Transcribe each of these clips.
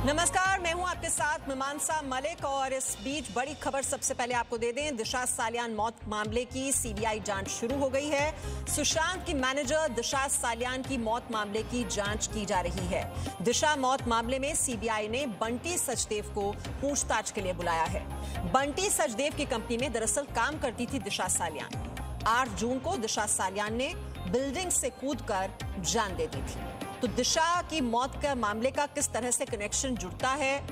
नमस्कार, मैं हूं आपके साथ मीमांसा मलिक और इस बीच बड़ी खबर सबसे पहले आपको दे दें। दिशा सालियान मौत मामले की सीबीआई जांच शुरू हो गई है। सुशांत की मैनेजर दिशा सालियान की मौत मामले की जांच की जा रही है। दिशा मौत मामले में सीबीआई ने बंटी सचदेव को पूछताछ के लिए बुलाया है। बंटी सचदेव की कंपनी में दरअसल काम करती थी दिशा सालियान। 8 जून को दिशा सालियान ने बिल्डिंग से कूदकर जान दे दी थी। तो दिशा की मौत का मामले का किस तरह से कनेक्शन जुड़ता है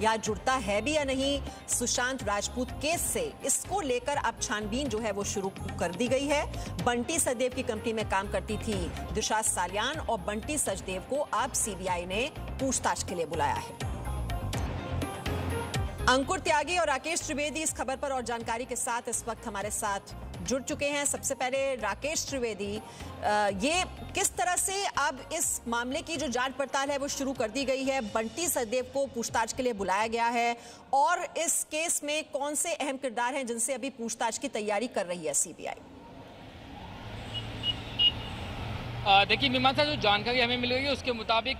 या जुड़ता है भी या नहीं सुशांत राजपूत केस से, इसको लेकर अब छानबीन जो है वो शुरू कर दी गई है। बंटी सचदेव की कंपनी में काम करती थी दिशा सालियान और बंटी सचदेव को अब सीबीआई ने पूछताछ के लिए बुलाया है। अंकुर त्यागी और राकेश त्रिवेदी इस खबर पर और जानकारी के साथ इस वक्त हमारे साथ जुड़ चुके हैं। सबसे पहले राकेश त्रिवेदी, ये किस तरह से अब इस मामले की जो जांच पड़ताल है वो शुरू कर दी गई है? बंटी सचदेव को पूछताछ के लिए बुलाया गया है और इस केस में कौन से अहम किरदार हैं जिनसे अभी पूछताछ की तैयारी कर रही है सीबीआई? देखिए मीमांसा, जो जानकारी हमें मिल रही है उसके मुताबिक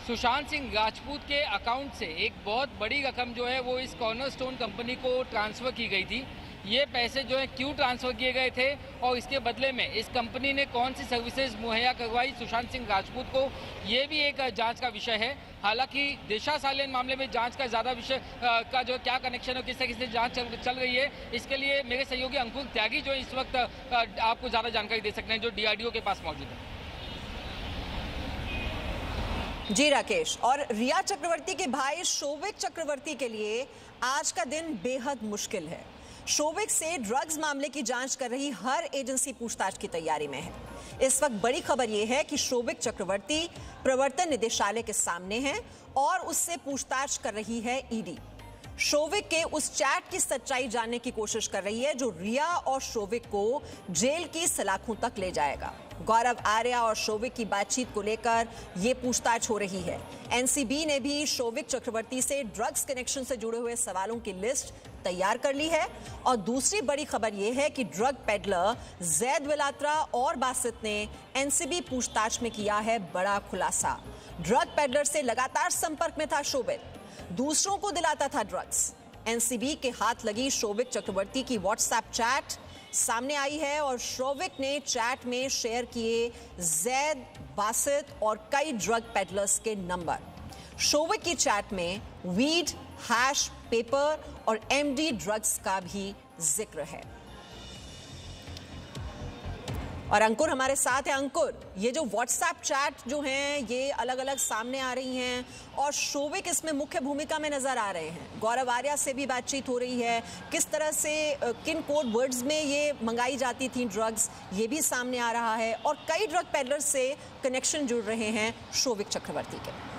सुशांत सिंह राजपूत के अकाउंट से एक बहुत बड़ी रकम जो है वो इस कॉर्नरस्टोन कंपनी को ट्रांसफ़र की गई थी। ये पैसे जो है क्यों ट्रांसफ़र किए गए थे और इसके बदले में इस कंपनी ने कौन सी सर्विसेज मुहैया करवाई सुशांत सिंह राजपूत को, ये भी एक जांच का विषय है। हालांकि दिशा सालियान मामले में जांच का ज़्यादा विषय का जो क्या कनेक्शन है, किस तरीके से जांच चल रही है, इसके लिए मेरे सहयोगी अंकुर त्यागी जो इस वक्त आपको ज़्यादा जानकारी दे सकते हैं, जो DRDO के पास मौजूद है। जी राकेश, और रिया चक्रवर्ती के भाई शोविक चक्रवर्ती के लिए आज का दिन बेहद मुश्किल है। शोविक से ड्रग्स मामले की जांच कर रही हर एजेंसी पूछताछ की तैयारी में है। इस वक्त बड़ी खबर यह है कि शोविक चक्रवर्ती प्रवर्तन निदेशालय के सामने है और उससे पूछताछ कर रही है ईडी। शोविक के उस चैट की सच्चाई जानने की कोशिश कर रही है जो रिया और शोविक को जेल की सलाखों तक ले जाएगा। गौरव आर्या और शोविक की बातचीत को लेकर यह पूछताछ हो रही है। एनसीबी ने भी शोविक चक्रवर्ती से ड्रग्स कनेक्शन से जुड़े हुए सवालों की लिस्ट तैयार कर ली है। और दूसरी बड़ी खबर यह है कि ड्रग पेडलर जैद विलात्रा और बासित ने एनसीबी पूछताछ में किया है बड़ा खुलासा। ड्रग पेडलर से लगातार संपर्क में था शोविक, दूसरों को दिलाता था ड्रग्स। एनसीबी के हाथ लगी शोविक चक्रवर्ती की व्हाट्सएप चैट सामने आई है और शोविक ने चैट में शेयर किए जैद, बासित और कई ड्रग पेडलर्स के नंबर। शोविक की चैट में वीड, हैश, पेपर और एमडी ड्रग्स का भी जिक्र है। और अंकुर हमारे साथ है। अंकुर, ये जो व्हाट्सएप चैट जो हैं ये अलग अलग सामने आ रही हैं और शोविक इसमें मुख्य भूमिका में नजर आ रहे हैं। गौरव आर्या से भी बातचीत हो रही है, किस तरह से किन कोड वर्ड्स में ये मंगाई जाती थी ड्रग्स, ये भी सामने आ रहा है और कई ड्रग पेडलर से कनेक्शन जुड़ रहे हैं शोविक चक्रवर्ती के।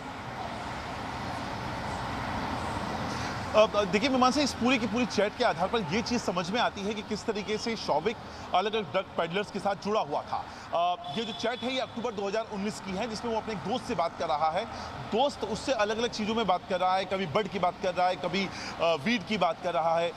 देखिए मीमांसा, इस पूरी की पूरी चैट के आधार पर यह चीज़ समझ में आती है कि किस तरीके से शोविक अलग अलग ड्रग पेडलर्स के साथ जुड़ा हुआ था। ये जो चैट है ये अक्टूबर 2019 की है, जिसमें वो अपने एक दोस्त से बात कर रहा है। दोस्त उससे अलग अलग चीज़ों में बात कर रहा है, कभी बड की बात कर रहा है, कभी वीड की बात कर रहा है।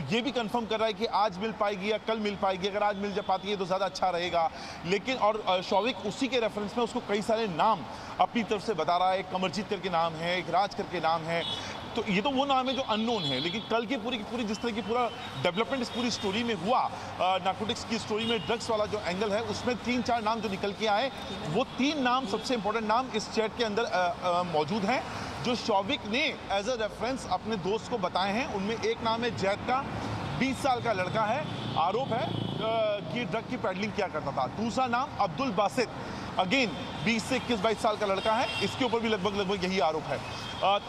ये भी कंफर्म कर रहा है कि आज मिल पाएगी या कल मिल पाएगी, अगर आज मिल जा पाती है तो ज़्यादा अच्छा रहेगा। लेकिन और शोविक उसी के रेफरेंस में उसको कई सारे नाम अपनी तरफ से बता रहा है। एक कमरजीत करके नाम है, एक राज करके नाम है। तो ये तो वो नाम है जो अननोन है, लेकिन कल की पूरी जिस तरह की पूरा डेवलपमेंट इस पूरी स्टोरी में हुआ, नार्कोटिक्स की स्टोरी में ड्रग्स वाला जो एंगल है उसमें 3-4 नाम जो निकल के आए, वो 3 नाम सबसे इंपॉर्टेंट नाम इस चैट के अंदर मौजूद हैं जो शोविक ने एज अ रेफरेंस अपने दोस्त को बताए हैं। उनमें एक नाम है जैद का, 20 साल का लड़का है, आरोप है कि ड्रग की पैडलिंग किया करता था। दूसरा नाम अब्दुल बासित, अगेन 20 से 21-22 साल का लड़का है, इसके ऊपर भी लगभग यही आरोप है।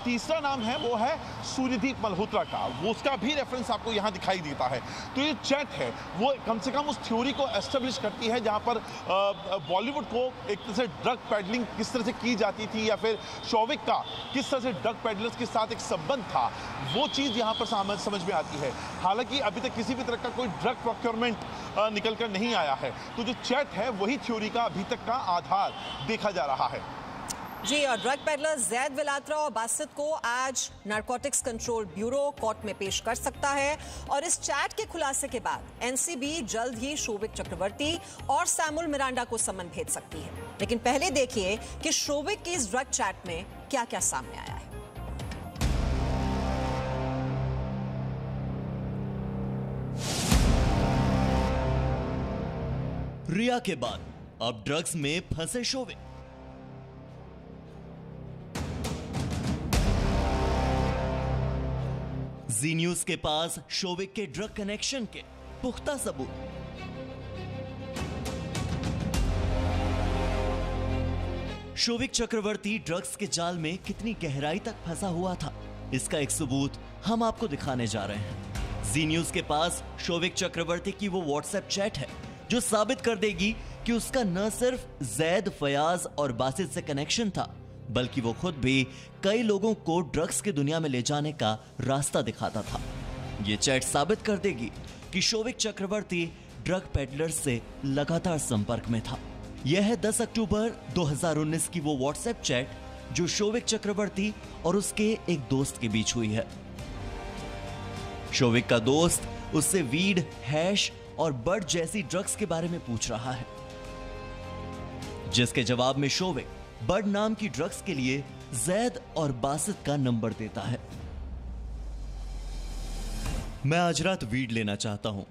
तीसरा नाम है वो है सूर्यदीप मल्होत्रा का, वो उसका भी रेफरेंस आपको यहाँ दिखाई देता है। तो ये चैट है वो कम से कम उस थ्योरी को एस्टेब्लिश करती है जहाँ पर बॉलीवुड को एक तरह से ड्रग पैडलिंग किस तरह से की जाती थी या फिर शोविक का किस तरह से ड्रग पैडलर्स के साथ एक संबंध था, वो चीज़ यहाँ पर समझ में आती है। हालांकि अभी तक किसी भी तरह का कोई ड्रग प्रोक्योरमेंट निकल कर नहीं आया है, तो जो चैट है वही थ्योरी का अभी तक का आधार देखा जा रहा है। जी, और ड्रग पेडलर जैद विलात्रा और बासित को आज नारकोटिक्स कंट्रोल ब्यूरो कोर्ट में पेश कर सकता है और इस चैट के खुलासे के बाद एनसीबी जल्द ही शोविक चक्रवर्ती और सैमुअल मिरांडा को समन भेज सकती है। लेकिन पहले देखिए कि शोविक की इस ड्रग चैट में क्या क्या सामने आया है। रिया के बाद अब ड्रग्स में फंसे शोविक। जी न्यूज के पास शोविक के ड्रग कनेक्शन के पुख्ता सबूत। शोविक चक्रवर्ती ड्रग्स के जाल में कितनी गहराई तक फंसा हुआ था, इसका एक सबूत हम आपको दिखाने जा रहे हैं। जी न्यूज के पास शोविक चक्रवर्ती की वो व्हाट्सएप चैट है जो साबित कर देगी कि उसका न सिर्फ जैद, फयाज और बासित से कनेक्शन था, बल्कि वो खुद भी कई लोगों को ड्रग्स की दुनिया में ले जाने का रास्ता दिखाता था। ये चैट साबित कर देगी कि शोविक चक्रवर्ती ड्रग पेडलर से लगातार संपर्क में था। यह है 10 अक्टूबर 2019 की वो व्हाट्सएप चैट जो शोविक चक्रवर्ती और उसके एक दोस्त के बीच हुई है। शोविक का दोस्त उससे वीड, हैश और बड जैसी ड्रग्स के बारे में पूछ रहा है, जिसके जवाब में शोविक बड नाम की ड्रग्स के लिए जैद और बासित का नंबर देता है। मैं आज रात वीड लेना चाहता हूं।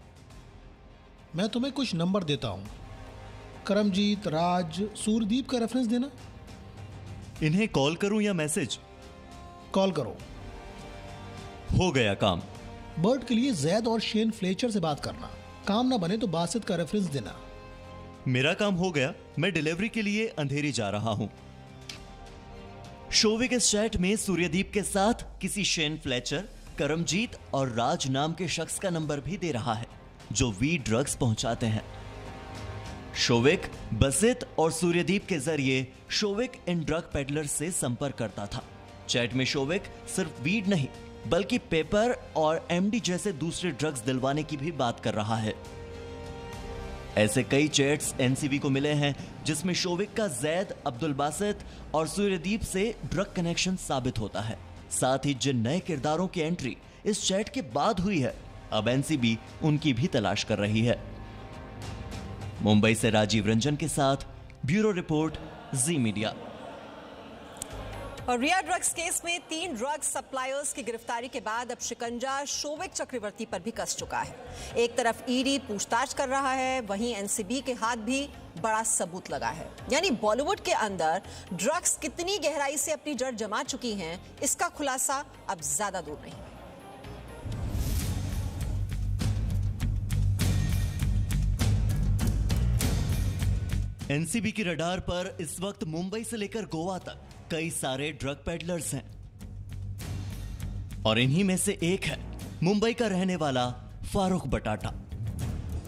मैं तुम्हें कुछ नंबर देता हूं, करमजीत, राज, सूरदीप का रेफरेंस देना। इन्हें कॉल करूं या मैसेज? कॉल करो। हो गया काम। बर्ड के लिए जैद और शेन फ्लेचर से बात करना। काम ना बने तो बासित का रेफरेंस देना। मेरा काम हो गया, मैं डिलीवरी के लिए अंधेरी जा रहा हूं। शोविक इस चैट में सूर्यदीप के साथ किसी शेन फ्लेचर, करमजीत और राज नाम के शख्स का नंबर भी दे रहा है जो वीड ड्रग्स पहुंचाते हैं। शोविक बसित और सूर्यदीप के जरिए शोविक इन ड्रग पेडलर से संपर्क करता था। चैट में शोविक सिर्फ वीड नहीं बल्कि पेपर और एमडी जैसे दूसरे ड्रग्स दिलवाने की भी बात कर रहा है। ऐसे कई चैट्स एनसीबी को मिले हैं जिसमें शोविक का जैद, अब्दुल बासित और सूर्यदीप से ड्रग कनेक्शन साबित होता है। साथ ही जिन नए किरदारों की एंट्री इस चैट के बाद हुई है, अब एनसीबी उनकी भी तलाश कर रही है। मुंबई से राजीव रंजन के साथ ब्यूरो रिपोर्ट, जी मीडिया। और रिया ड्रग्स केस में 3 ड्रग सप्लायर्स की गिरफ्तारी के बाद अब शिकंजा शोविक चक्रवर्ती पर भी कस चुका है। एक तरफ ईडी पूछताछ कर रहा है, वहीं एनसीबी के हाथ भी बड़ा सबूत लगा है। यानी बॉलीवुड के अंदर ड्रग्स कितनी गहराई से अपनी जड़ जमा चुकी हैं, इसका खुलासा अब ज्यादा दूर नहीं है। एनसीबी की रडार पर इस वक्त मुंबई से लेकर गोवा तक कई सारे ड्रग पेडलर्स हैं और इन्हीं में से एक है मुंबई का रहने वाला फारूक बटाटा।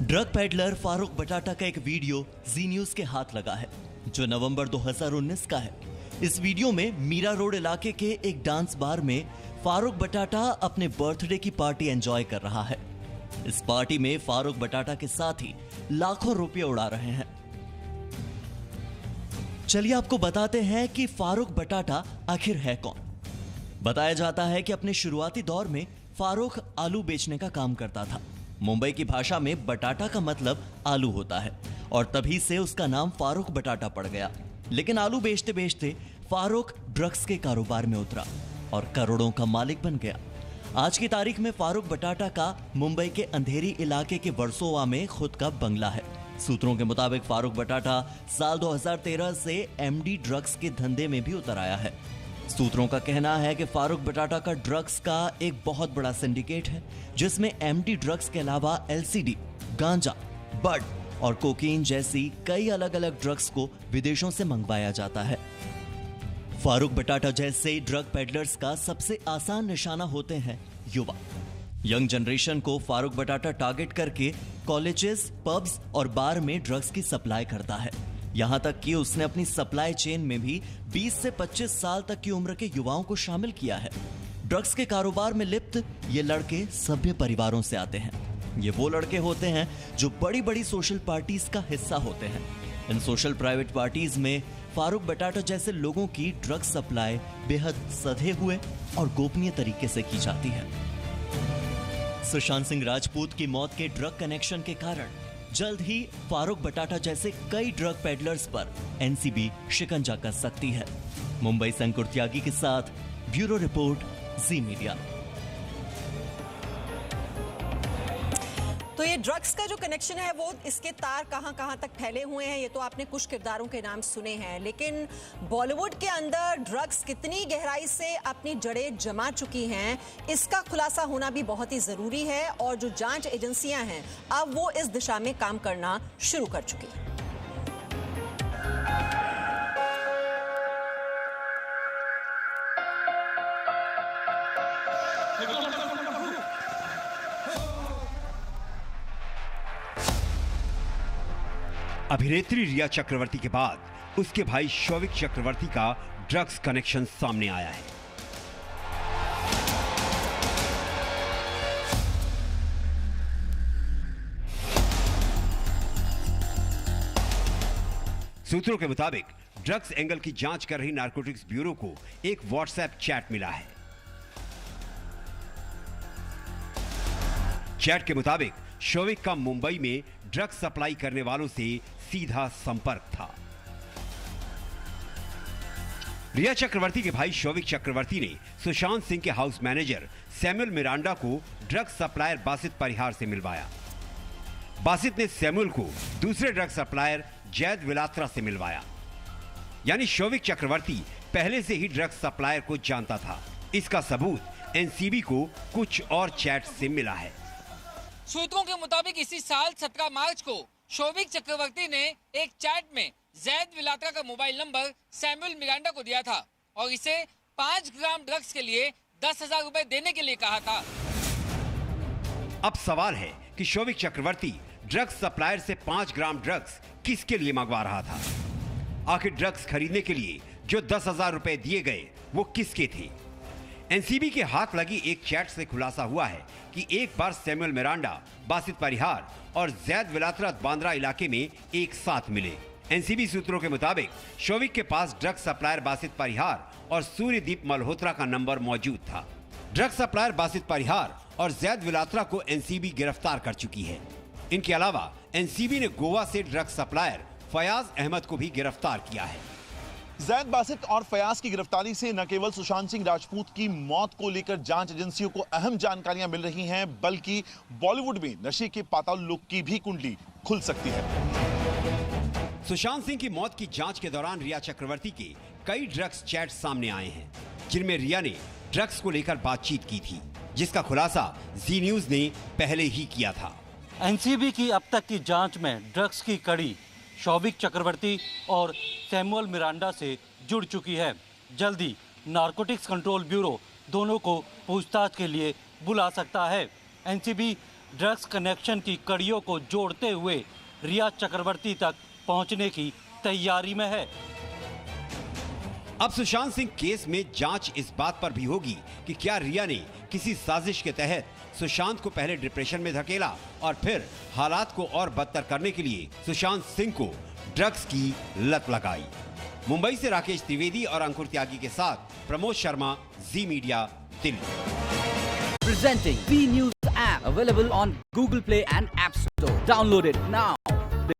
ड्रग पेडलर फारूक बटाटा का एक वीडियो जी न्यूज के हाथ लगा है जो नवंबर 2019 का है। इस वीडियो में मीरा रोड इलाके के एक डांस बार में फारूक बटाटा अपने बर्थडे की पार्टी एंजॉय कर रहा है। इस पार्टी में फारूक बटाटा के साथी लाखों रुपए उड़ा रहे हैं। चलिए आपको बताते हैं कि फारूक बटाटा आखिर है कौन। बताया जाता है कि अपने शुरुआती दौर में फारूक आलू बेचने का काम करता था। मुंबई की भाषा में बटाटा का मतलब आलू होता है और तभी से उसका नाम फारूक बटाटा पड़ गया। लेकिन आलू बेचते बेचते फारूक ड्रग्स के कारोबार में उतरा और करोड़ों का मालिक बन गया। आज की तारीख में फारूक बटाटा का मुंबई के अंधेरी इलाके के वर्सोवा में खुद का बंगला है। सूत्रों के मुताबिक फारूक बटाटा साल 2013 से एमडी ड्रग्स के धंधे में भी उतर आया है। सूत्रों का कहना है कि फारूक बटाटा का ड्रग्स का एक बहुत बड़ा सिंडिकेट है जिसमें एमडी ड्रग्स के अलावा एलसीडी, गांजा, बड और कोकीन जैसी कई अलग अलग ड्रग्स को विदेशों से मंगवाया जाता है। फारूक बटाटा जैसे ड्रग पेडलर्स का सबसे आसान निशाना होते हैं युवा। यंग जनरेशन को फारूक बटाटा टारगेट करके कॉलेजेस, पब्स और बार में ड्रग्स की सप्लाई करता है। यहां तक कि उसने अपनी सप्लाई चेन में भी 20 से 25 साल तक की उम्र के युवाओं को शामिल किया है। ड्रग्स के कारोबार में लिप्त ये लड़के सभ्य परिवारों से आते हैं। ये वो लड़के होते हैं जो बड़ी बड़ी सोशल पार्टीज का हिस्सा होते हैं। इन सोशल प्राइवेट पार्टीज में फारूक बटाटा जैसे लोगों की ड्रग सप्लाई बेहद सधे हुए और गोपनीय तरीके से की जाती है। सुशांत सिंह राजपूत की मौत के ड्रग कनेक्शन के कारण जल्द ही फारूक बटाटा जैसे कई ड्रग पेडलर्स पर एनसीबी शिकंजा कस सकती है। मुंबई से अंकुर त्यागी के साथ ब्यूरो रिपोर्ट, जी मीडिया। तो ये ड्रग्स का जो कनेक्शन है वो इसके तार कहां तक फैले हुए हैं, ये तो आपने कुछ किरदारों के नाम सुने हैं, लेकिन बॉलीवुड के अंदर ड्रग्स कितनी गहराई से अपनी जड़ें जमा चुकी हैं, इसका खुलासा होना भी बहुत ही जरूरी है। और जो जांच एजेंसियां हैं अब वो इस दिशा में काम करना शुरू कर चुकी हैं। अभिनेत्री रिया चक्रवर्ती के बाद उसके भाई शौविक चक्रवर्ती का ड्रग्स कनेक्शन सामने आया है। सूत्रों के मुताबिक ड्रग्स एंगल की जांच कर रही नारकोटिक्स ब्यूरो को एक व्हाट्सएप चैट मिला है। चैट के मुताबिक शौविक का मुंबई में ड्रग्स सप्लाई करने वालों से सीधा संपर्क था। रिया चक्रवर्ती के भाई शौविक चक्रवर्ती ने सुशांत सिंह के हाउस मैनेजर सैमुअल मिरांडा को ड्रग्स सप्लायर बासित परिहार से मिलवाया। बासित ने सैमुअल को दूसरे ड्रग्स सप्लायर जैद विलात्रा से मिलवाया। यानी शौविक चक्रवर्ती पहले से ही ड्रग्स सप्लायर को जानता था। इसका सबूत एनसीबी को कुछ और चैट से मिला है। सूत्रों के मुताबिक इसी साल 17 मार्च को शौविक चक्रवर्ती ने एक चैट में जैद विलात्रा का मोबाइल नंबर सैमुअल मिरांडा को दिया था और इसे 5 ग्राम ड्रग्स के लिए 10,000 रुपए देने के लिए कहा था। अब सवाल है कि शौविक चक्रवर्ती ड्रग्स सप्लायर से 5 ग्राम ड्रग्स किसके लिए मंगवा रहा था? आखिर ड्रग्स खरीदने के लिए जो 10,000 रुपए दिए गए वो किसके थे? एनसीबी के हाथ लगी एक चैट से खुलासा हुआ है कि एक बार सैमुअल मिरांडा, बासित परिहार और जैद विलात्रा बांद्रा इलाके में एक साथ मिले। एनसीबी सूत्रों के मुताबिक शौविक के पास ड्रग्स सप्लायर बासित परिहार और सूर्यदीप मल्होत्रा का नंबर मौजूद था। ड्रग्स सप्लायर बासित परिहार और जैद विलात्रा को एनसीबी गिरफ्तार कर चुकी है। इनके अलावा एनसीबी ने गोवा से ड्रग्स सप्लायर फयाज अहमद को भी गिरफ्तार किया है। जैद बासित और फयाज की गिरफ्तारी से न केवल सुशांत सिंह राजपूत की मौत को लेकर जांच एजेंसियों को अहम जानकारियां मिल रही हैं, बल्कि बॉलीवुड में नशे के पाताल लोक की भी कुंडली खुल सकती है। सुशांत सिंह की मौत की जांच के दौरान रिया चक्रवर्ती के कई ड्रग्स चैट सामने आए हैं, जिनमें रिया ने ड्रग्स को लेकर बातचीत की थी, जिसका खुलासा जी न्यूज ने पहले ही किया था। एनसीबी की अब तक की जांच में ड्रग्स की कड़ी शौविक चक्रवर्ती और सैमुअल मिरांडा से जुड़ चुकी है। जल्दी नारकोटिक्स कंट्रोल ब्यूरो दोनों को पूछताछ के लिए बुला सकता है। एनसीबी ड्रग्स कनेक्शन की कड़ियों को जोड़ते हुए रिया चक्रवर्ती तक पहुंचने की तैयारी में है। अब सुशांत सिंह केस में जांच इस बात पर भी होगी कि क्या रिया ने किसी साजिश के तहत सुशांत को पहले डिप्रेशन में धकेला और फिर हालात को और बदतर करने के लिए सुशांत सिंह को ड्रग्स की लत लगाई। मुंबई से राकेश त्रिवेदी और अंकुर त्यागी के साथ Pramod Sharma, Zee Media, Delhi. Presenting B News app available on Google Play and App Store. Download it now.